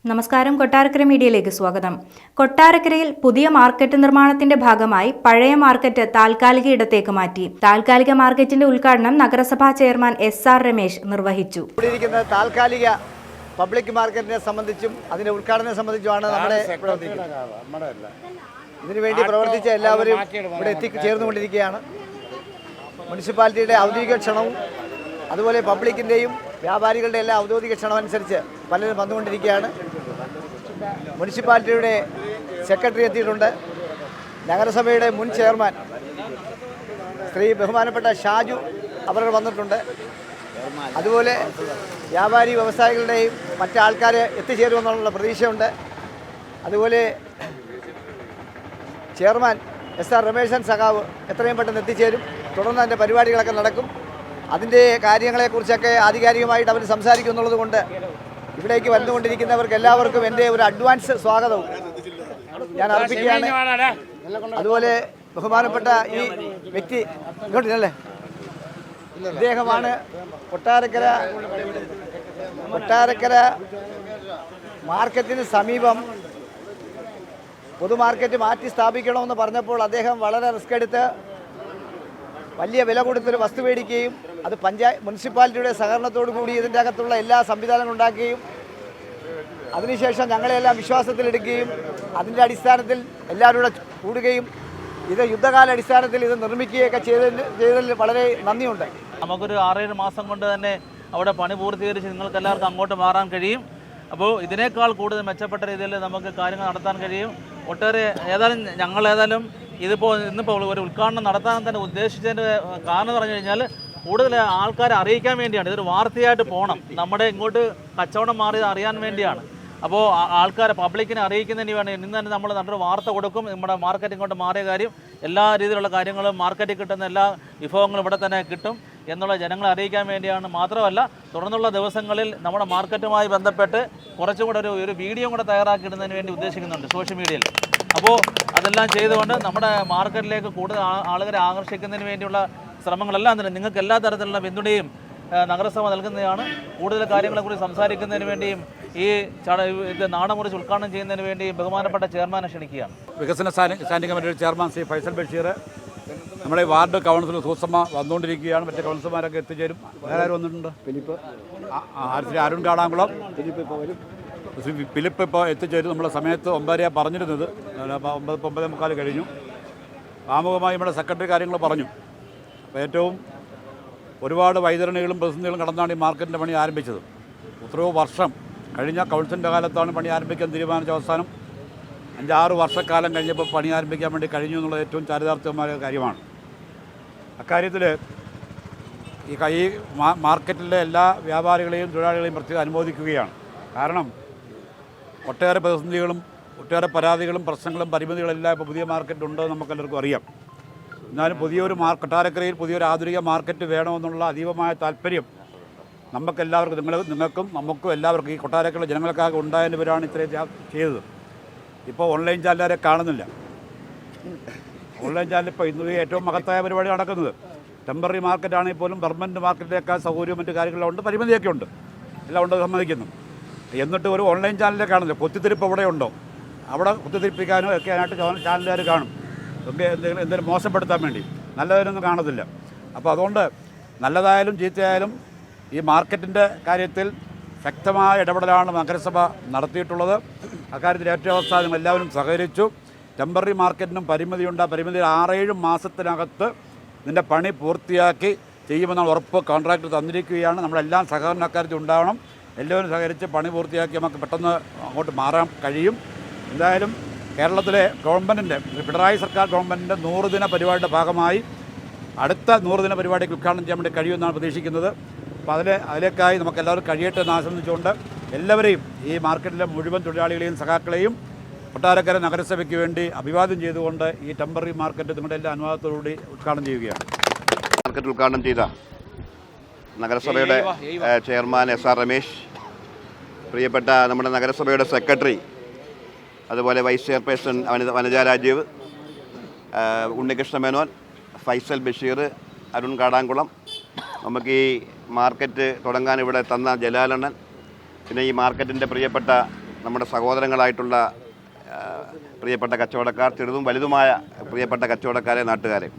നമസ്കാരം. കൊട്ടാരക്കര മീഡിയയിലേക്ക് സ്വാഗതം. കൊട്ടാരക്കരയിൽ പുതിയ മാർക്കറ്റ് നിർമ്മാണത്തിന്റെ ഭാഗമായി പഴയ മാർക്കറ്റ് താൽക്കാലിക ഇടത്തേക്ക് മാറ്റി. താൽക്കാലിക മാർക്കറ്റിന്റെ ഉദ്ഘാടനം നഗരസഭാ ചെയർമാൻ SR രമേശ് നിർവഹിച്ചു. താൽക്കാലിക പബ്ലിക് മാർക്കറ്റിനെ സംബന്ധിച്ചും അതിന്റെ ഉദ്ഘാടനം സംബന്ധിച്ചുമാണ് ഇതിനുവേണ്ടി പ്രവർത്തിച്ച എല്ലാവരും ഇവിടെ എത്തിച്ചേർന്നുകൊണ്ടിരിക്കുകയാണ്. മുനിസിപ്പാലിറ്റിയുടെ ഔദ്യോഗിക ക്ഷണവും അതുപോലെ പബ്ലിക്കിൻ്റെയും വ്യാപാരികളുടെ എല്ലാ ഔദ്യോഗിക ക്ഷണമനുസരിച്ച് പലരും വന്നുകൊണ്ടിരിക്കുകയാണ്. മുനിസിപ്പാലിറ്റിയുടെ സെക്രട്ടറി എത്തിയിട്ടുണ്ട്. നഗരസഭയുടെ മുൻ ചെയർമാൻ ശ്രീ ബഹുമാനപ്പെട്ട ഷാജു അവർ വന്നിട്ടുണ്ട്. അതുപോലെ വ്യാപാരി വ്യവസായികളുടെയും മറ്റാൾക്കാർ എത്തിച്ചേരുമെന്നുള്ള പ്രതീക്ഷയുണ്ട്. അതുപോലെ ചെയർമാൻ SR രമേശൻ സഖാവ് എത്രയും പെട്ടെന്ന് എത്തിച്ചേരും. തുടർന്ന് അതിൻ്റെ പരിപാടികളൊക്കെ നടക്കും. അതിൻ്റെ കാര്യങ്ങളെക്കുറിച്ചൊക്കെ ആധികാരികമായിട്ട് അവർ സംസാരിക്കുന്നുള്ളത് കൊണ്ട് ഇവിടേക്ക് വന്നുകൊണ്ടിരിക്കുന്നവർക്ക് എല്ലാവർക്കും എൻ്റെ ഒരു അഡ്വാൻസ് സ്വാഗതവും ഞാൻ അർപ്പിക്കുകയാണ്. അതുപോലെ ബഹുമാനപ്പെട്ട ഈ വ്യക്തി ഇങ്ങോട്ടില്ലേ, ഇദ്ദേഹമാണ് കൊട്ടാരക്കര മാർക്കറ്റിന് സമീപം പൊതുമാർക്കറ്റ് മാറ്റി സ്ഥാപിക്കണമെന്ന് പറഞ്ഞപ്പോൾ അദ്ദേഹം വളരെ റിസ്ക് എടുത്ത് വലിയ വില കൊടുത്തൊരു വസ്തു മേടിക്കുകയും അത് മുനിസിപ്പാലിറ്റിയുടെ സഹകരണത്തോടു കൂടി ഇതിൻ്റെ അകത്തുള്ള എല്ലാ സംവിധാനങ്ങളും ഉണ്ടാക്കുകയും അതിനുശേഷം ഞങ്ങളെല്ലാം വിശ്വാസത്തിലെടുക്കുകയും അതിൻ്റെ അടിസ്ഥാനത്തിൽ എല്ലാവരും കൂടെ കൂടുകയും ഇത് യുദ്ധകാല അടിസ്ഥാനത്തിൽ ഇത് നിർമ്മിക്കുകയൊക്കെ ചെയ്തതിൽ വളരെ നന്ദിയുണ്ട്. നമുക്കൊരു 6-7 മാസം കൊണ്ട് തന്നെ അവിടെ പണി പൂർത്തീകരിച്ച് നിങ്ങൾക്ക് എല്ലാവർക്കും അങ്ങോട്ട് മാറാൻ കഴിയും. അപ്പോൾ ഇതിനേക്കാൾ കൂടുതൽ മെച്ചപ്പെട്ട രീതിയിൽ നമുക്ക് കാര്യങ്ങൾ നടത്താൻ കഴിയും. ഒട്ടേറെ ഞങ്ങൾ ഇന്നിപ്പോൾ ഒരു ഉദ്ഘാടനം നടത്താൻ തന്നെ ഉദ്ദേശിച്ചതിൻ്റെ കാരണം എന്ന് പറഞ്ഞു കഴിഞ്ഞാൽ കൂടുതൽ ആൾക്കാരെ അറിയിക്കാൻ വേണ്ടിയാണ്. ഇതൊരു വാർത്തയായിട്ട് പോകണം. നമ്മുടെ ഇങ്ങോട്ട് കച്ചവടം മാറിയത് അറിയാൻ വേണ്ടിയാണ്. അപ്പോൾ ആൾക്കാരെ പബ്ലിക്കിനെ അറിയിക്കുന്നതിന് വേണ്ടി ഇന്ന് തന്നെ നമ്മൾ നല്ലൊരു വാർത്ത കൊടുക്കും. നമ്മുടെ മാർക്കറ്റ് ഇങ്ങോട്ട് മാറിയ കാര്യം, എല്ലാ രീതിയിലുള്ള കാര്യങ്ങളും മാർക്കറ്റിൽ കിട്ടുന്ന എല്ലാ വിഭവങ്ങളും ഇവിടെ തന്നെ കിട്ടും എന്നുള്ള ജനങ്ങളെ അറിയിക്കാൻ വേണ്ടിയാണ്. മാത്രമല്ല തുടർന്നുള്ള ദിവസങ്ങളിൽ നമ്മുടെ മാർക്കറ്റുമായി ബന്ധപ്പെട്ട് കുറച്ചും കൂടെ ഒരു വീഡിയോ കൂടെ തയ്യാറാക്കിയിടുന്നതിന് വേണ്ടി ഉദ്ദേശിക്കുന്നുണ്ട് സോഷ്യൽ മീഡിയയിൽ. അപ്പോൾ അതെല്ലാം ചെയ്തുകൊണ്ട് നമ്മുടെ മാർക്കറ്റിലേക്ക് കൂടുതൽ ആളുകളെ ആകർഷിക്കുന്നതിന് വേണ്ടിയുള്ള ശ്രമങ്ങളെല്ലാം തന്നെ നിങ്ങൾക്ക് എല്ലാ തരത്തിലുള്ള പിന്തുണയും നഗരസഭ നൽകുന്നതാണ്. കൂടുതൽ കാര്യങ്ങളെക്കുറിച്ച് സംസാരിക്കുന്നതിന് വേണ്ടിയും ഈ നാടമുറിച്ച് ഉദ്ഘാടനം ചെയ്യുന്നതിന് വേണ്ടിയും ബഹുമാനപ്പെട്ട ചെയർമാനെ ക്ഷണിക്കുകയാണ്. വികസന സ്റ്റാൻഡിംഗ് കമ്മിറ്റിയുടെ ചെയർമാൻ ശ്രീ ഫൈസൽ ബഷീർ, നമ്മുടെ വാർഡ് കൗൺസിലർ സൂസമ്മ വന്നുകൊണ്ടിരിക്കുകയാണ്. മറ്റേ കൗൺസിലർമാരൊക്കെ എത്തിച്ചേരും. വേറെ ആരും വന്നിട്ടുണ്ട്? ശ്രീ അരുൺ കാടാംകുളം, ഫിലിപ്പ് ഇപ്പോൾ എത്തിച്ചേരും. നമ്മുടെ സമയത്ത് 9:30 പറഞ്ഞിരുന്നത്, 9:45 കഴിഞ്ഞു. ആമുഖമായി നമ്മുടെ സെക്രട്ടറി കാര്യങ്ങൾ പറഞ്ഞു. അപ്പോൾ ഏറ്റവും ഒരുപാട് വൈതരണികളും പ്രതിസന്ധികളും കടന്നാണ് ഈ മാർക്കറ്റിൻ്റെ പണി ആരംഭിച്ചത്. എത്രയോ വർഷം കഴിഞ്ഞ കൗൺസിലിൻ്റെ കാലത്താണ് പണി ആരംഭിക്കാൻ തീരുമാനിച്ച. അവസാനം 5-6 വർഷക്കാലം കഴിഞ്ഞപ്പോൾ പണി ആരംഭിക്കാൻ വേണ്ടി കഴിഞ്ഞു എന്നുള്ളത് ഏറ്റവും ചാരിതാർത്ഥ്യമായ കാര്യമാണ്. അക്കാര്യത്തിൽ ഈ മാർക്കറ്റിലെ എല്ലാ വ്യാപാരികളെയും തൊഴിലാളികളെയും പ്രത്യേകം അനുമോദിക്കുകയാണ്. കാരണം ഒട്ടേറെ പ്രതിസന്ധികളും ഒട്ടേറെ പരാതികളും പ്രശ്നങ്ങളും പരിമിതികളെല്ലാം ഇപ്പോൾ പുതിയ മാർക്കറ്റുണ്ട് നമുക്കെല്ലാവർക്കും അറിയാം. എന്നാലും കൊട്ടാരക്കരയിൽ പുതിയൊരു ആധുനിക മാർക്കറ്റ് വേണമെന്നുള്ള അതീവമായ താല്പര്യം നമുക്കെല്ലാവർക്കും, നിങ്ങൾക്കും നമുക്കും എല്ലാവർക്കും ഈ കൊട്ടാരക്കരയിലെ ജനങ്ങൾക്കാകെ ഉണ്ടായവരാണ് ഇത്രയും ചെയ്തത്. ഇപ്പോൾ ഓൺലൈൻ ചാനലുകാരെ കാണുന്നില്ല. ഓൺലൈൻ ചാനൽ ഇപ്പോൾ ഇന്ന് ഏറ്റവും മഹത്തായ പരിപാടി നടക്കുന്നത്. ടെമ്പററി മാർക്കറ്റാണെങ്കിൽ പോലും പെർമനൻറ്റ് മാർക്കറ്റിലേക്കാൾ സൗകര്യവും മറ്റു കാര്യങ്ങളും ഉണ്ട്, പരിമിതിയൊക്കെ ഉണ്ട്, എല്ലാം ഉണ്ട്, സമ്മതിക്കുന്നു. എന്നിട്ട് ഒരു ഓൺലൈൻ ചാനലിലെ കാണില്ല. കുത്തിത്തിരിപ്പ് എവിടെ ഉണ്ടോ അവിടെ കുത്തിത്തിരിപ്പിക്കാനോ ഒക്കെ ആയിട്ട് ചാനലുകാർ കാണും, എന്തെങ്കിലും മോശപ്പെടുത്താൻ വേണ്ടി. നല്ലതിനൊന്നും കാണത്തില്ല. അപ്പോൾ അതുകൊണ്ട് നല്ലതായാലും ചീത്തയായാലും ഈ മാർക്കറ്റിൻ്റെ കാര്യത്തിൽ ശക്തമായ ഇടപെടലാണ് നഗരസഭ നടത്തിയിട്ടുള്ളത്. അക്കാര്യത്തിൽ ഏറ്റവും അവസാനം എല്ലാവരും സഹകരിച്ചു. ടെമ്പററി മാർക്കറ്റിനും പരിമിതിയുണ്ട്. ആ പരിമിതി 6-7 മാസത്തിനകത്ത് ഇതിൻ്റെ പണി പൂർത്തിയാക്കി ചെയ്യുമെന്നുള്ള ഉറപ്പ് കോൺട്രാക്ടർ തന്നിരിക്കുകയാണ്. നമ്മളെല്ലാം സഹകരണക്കാർക്ക് ഉണ്ടാവണം. എല്ലാവരും സഹകരിച്ച് പണി പൂർത്തിയാക്കി നമുക്ക് പെട്ടെന്ന് അങ്ങോട്ട് മാറാൻ കഴിയും. എന്തായാലും കേരളത്തിലെ ഗവൺമെൻറ്റിൻ്റെ, പിണറായി സർക്കാർ ഗവൺമെൻറ്റിൻ്റെ 100 ദിന പരിപാടിയുടെ ഭാഗമായി അടുത്ത 100 ദിന പരിപാടിക്ക് ഉദ്ഘാടനം ചെയ്യാൻ വേണ്ടി കഴിയുമെന്നാണ് പ്രതീക്ഷിക്കുന്നത്. അപ്പോൾ അതിലേക്കായി നമുക്കെല്ലാവരും കഴിയട്ടെ എന്ന് ആശംസിച്ചുകൊണ്ട് എല്ലാവരെയും, ഈ മാർക്കറ്റിലെ മുഴുവൻ തൊഴിലാളികളെയും സഖാക്കളെയും കൊട്ടാരക്കര നഗരസഭയ്ക്ക് വേണ്ടി അഭിവാദ്യം ചെയ്തുകൊണ്ട് ഈ ടെമ്പററി മാർക്കറ്റ് നിങ്ങളുടെ എല്ലാ അനുവാദത്തോടുകൂടി ഉദ്ഘാടനം ചെയ്യുകയാണ്. മാർക്കറ്റ് ഉദ്ഘാടനം ചെയ്ത നഗരസഭയുടെ ചെയർമാൻ SR രമേശ്, പ്രിയപ്പെട്ട നമ്മുടെ നഗരസഭയുടെ സെക്രട്ടറി, അതുപോലെ വൈസ് ചെയർപേഴ്സൺ വനജ രാജീവ്, ഉണ്ണികൃഷ്ണ മേനോൻ, ഫൈസൽ ബഷീർ, അരുൺ കാടാംകുളം, നമുക്ക് ഈ മാർക്കറ്റ് തുടങ്ങാൻ ഇവിടെ തന്ന ജലാലണ്ണൻ, പിന്നെ ഈ മാർക്കറ്റിൻ്റെ പ്രിയപ്പെട്ട നമ്മുടെ സഹോദരങ്ങളായിട്ടുള്ള പ്രിയപ്പെട്ട കച്ചവടക്കാർ, ചെറുതും വലുതുമായ പ്രിയപ്പെട്ട കച്ചവടക്കാരെ, നാട്ടുകാരെ,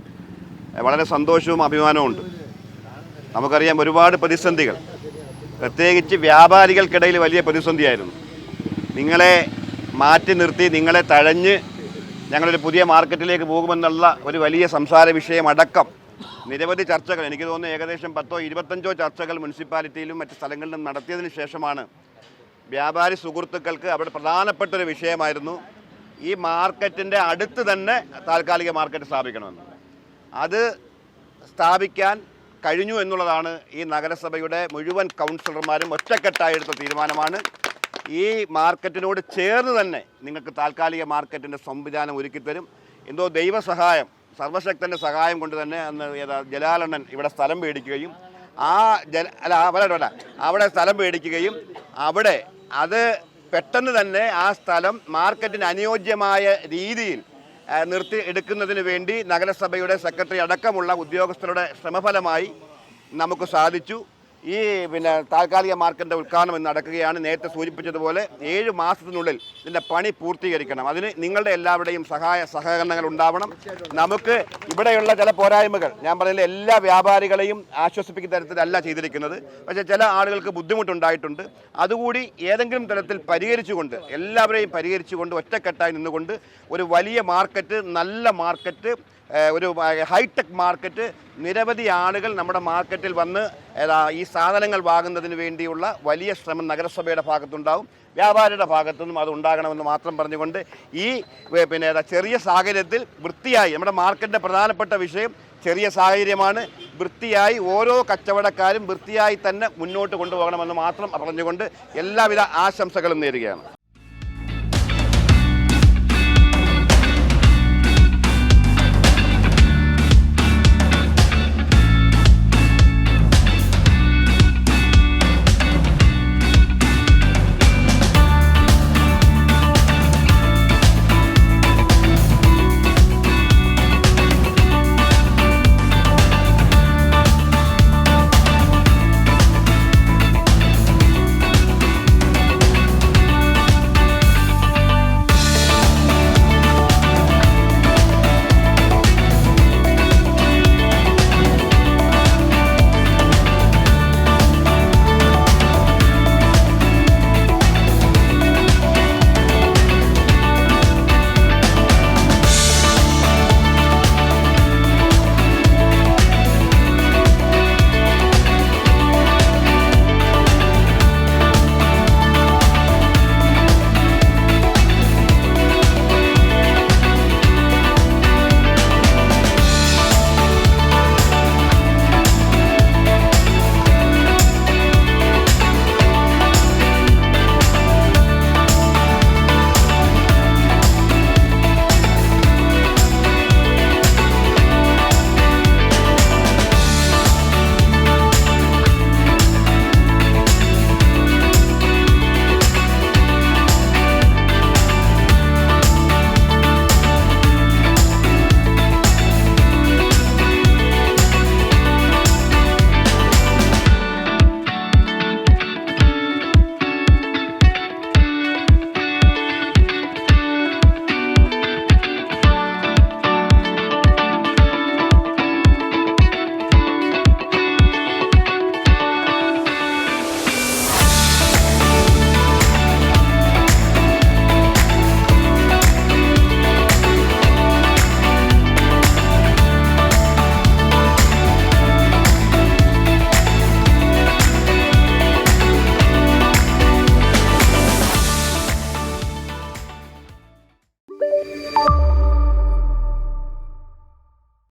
വളരെ സന്തോഷവും അഭിമാനവും ഉണ്ട്. നമുക്കറിയാം ഒരുപാട് പ്രതിസന്ധികൾ, പ്രത്യേകിച്ച് വ്യാപാരികൾക്കിടയിൽ വലിയ പ്രതിസന്ധിയായിരുന്നു. നിങ്ങളെ മാറ്റി നിർത്തി, നിങ്ങളെ തഴഞ്ഞ് ഞങ്ങളൊരു പുതിയ മാർക്കറ്റിലേക്ക് പോകുമെന്നുള്ള ഒരു വലിയ സംസാര വിഷയമടക്കം നിരവധി ചർച്ചകൾ, എനിക്ക് തോന്നുന്നു ഏകദേശം 10-25 ചർച്ചകൾ മുനിസിപ്പാലിറ്റിയിലും മറ്റ് സ്ഥലങ്ങളിലും നടത്തിയതിന് ശേഷമാണ് വ്യാപാരി സുഹൃത്തുക്കൾക്ക് അവിടെ പ്രധാനപ്പെട്ടൊരു വിഷയമായിരുന്നു ഈ മാർക്കറ്റിൻ്റെ അടുത്ത് തന്നെ താൽക്കാലിക മാർക്കറ്റ് സ്ഥാപിക്കണമെന്ന്. അത് സ്ഥാപിക്കാൻ കഴിഞ്ഞു എന്നുള്ളതാണ് ഈ നഗരസഭയുടെ മുഴുവൻ കൗൺസിലർമാരും ഒറ്റക്കെട്ടായി എടുത്ത തീരുമാനമാണ്. ഈ മാർക്കറ്റിനോട് ചേർന്ന് തന്നെ നിങ്ങൾക്ക് താൽക്കാലിക മാർക്കറ്റിൻ്റെ സംവിധാനം ഒരുക്കിത്തരും. എന്തോ ദൈവസഹായം, സർവശക്തൻ്റെ സഹായം കൊണ്ട് തന്നെ അന്ന് ജലാലണ്ണൻ ഇവിടെ സ്ഥലം മേടിക്കുകയും അവിടെ സ്ഥലം മേടിക്കുകയും അവിടെ അത് പെട്ടെന്ന് തന്നെ ആ സ്ഥലം മാർക്കറ്റിന് അനുയോജ്യമായ രീതിയിൽ നിർത്തി എടുക്കുന്നതിന് വേണ്ടി നഗരസഭയുടെ സെക്രട്ടറി അടക്കമുള്ള ഉദ്യോഗസ്ഥരുടെ ശ്രമഫലമായി നമുക്ക് സാധിച്ചു. ഈ താൽക്കാലിക മാർക്കറ്റിൻ്റെ ഉദ്ഘാടനം ഇന്ന് നടക്കുകയാണ്. നേരത്തെ സൂചിപ്പിച്ചതുപോലെ 7 മാസത്തിനുള്ളിൽ ഇതിൻ്റെ പണി പൂർത്തീകരിക്കണം. അതിന് നിങ്ങളുടെ എല്ലാവരുടെയും സഹകരണങ്ങൾ ഉണ്ടാവണം. നമുക്ക് ഇവിടെയുള്ള ചില പോരായ്മകൾ, ഞാൻ പറഞ്ഞില്ല എല്ലാ വ്യാപാരികളെയും ആശ്വസിപ്പിക്കുന്ന തരത്തിലല്ല ചെയ്തിരിക്കുന്നത്, പക്ഷേ ചില ആളുകൾക്ക് ബുദ്ധിമുട്ടുണ്ടായിട്ടുണ്ട്. അതുകൂടി ഏതെങ്കിലും തരത്തിൽ പരിഹരിച്ചുകൊണ്ട്, എല്ലാവരെയും പരിഹരിച്ചുകൊണ്ട് ഒറ്റക്കെട്ടായി നിന്നുകൊണ്ട് ഒരു വലിയ മാർക്കറ്റ്, നല്ല മാർക്കറ്റ്, ഒരു ഹൈടെക് മാർക്കറ്റ്, നിരവധി ആളുകൾ നമ്മുടെ മാർക്കറ്റിൽ വന്ന് ഈ സാധനങ്ങൾ വാങ്ങുന്നതിന് വേണ്ടിയുള്ള വലിയ ശ്രമം നഗരസഭയുടെ ഭാഗത്തുണ്ടാവും, വ്യാപാരിയുടെ ഭാഗത്തുനിന്നും അത് ഉണ്ടാകണമെന്ന് മാത്രം പറഞ്ഞുകൊണ്ട് ഈ ചെറിയ സാഹചര്യത്തിൽ വൃത്തിയായി, നമ്മുടെ മാർക്കറ്റിൻ്റെ പ്രധാനപ്പെട്ട വിഷയം ചെറിയ സാഹചര്യമാണ്, വൃത്തിയായി ഓരോ കച്ചവടക്കാരും വൃത്തിയായി തന്നെ മുന്നോട്ട് കൊണ്ടുപോകണമെന്ന് മാത്രം പറഞ്ഞുകൊണ്ട് എല്ലാവിധ ആശംസകളും നേരുകയാണ്.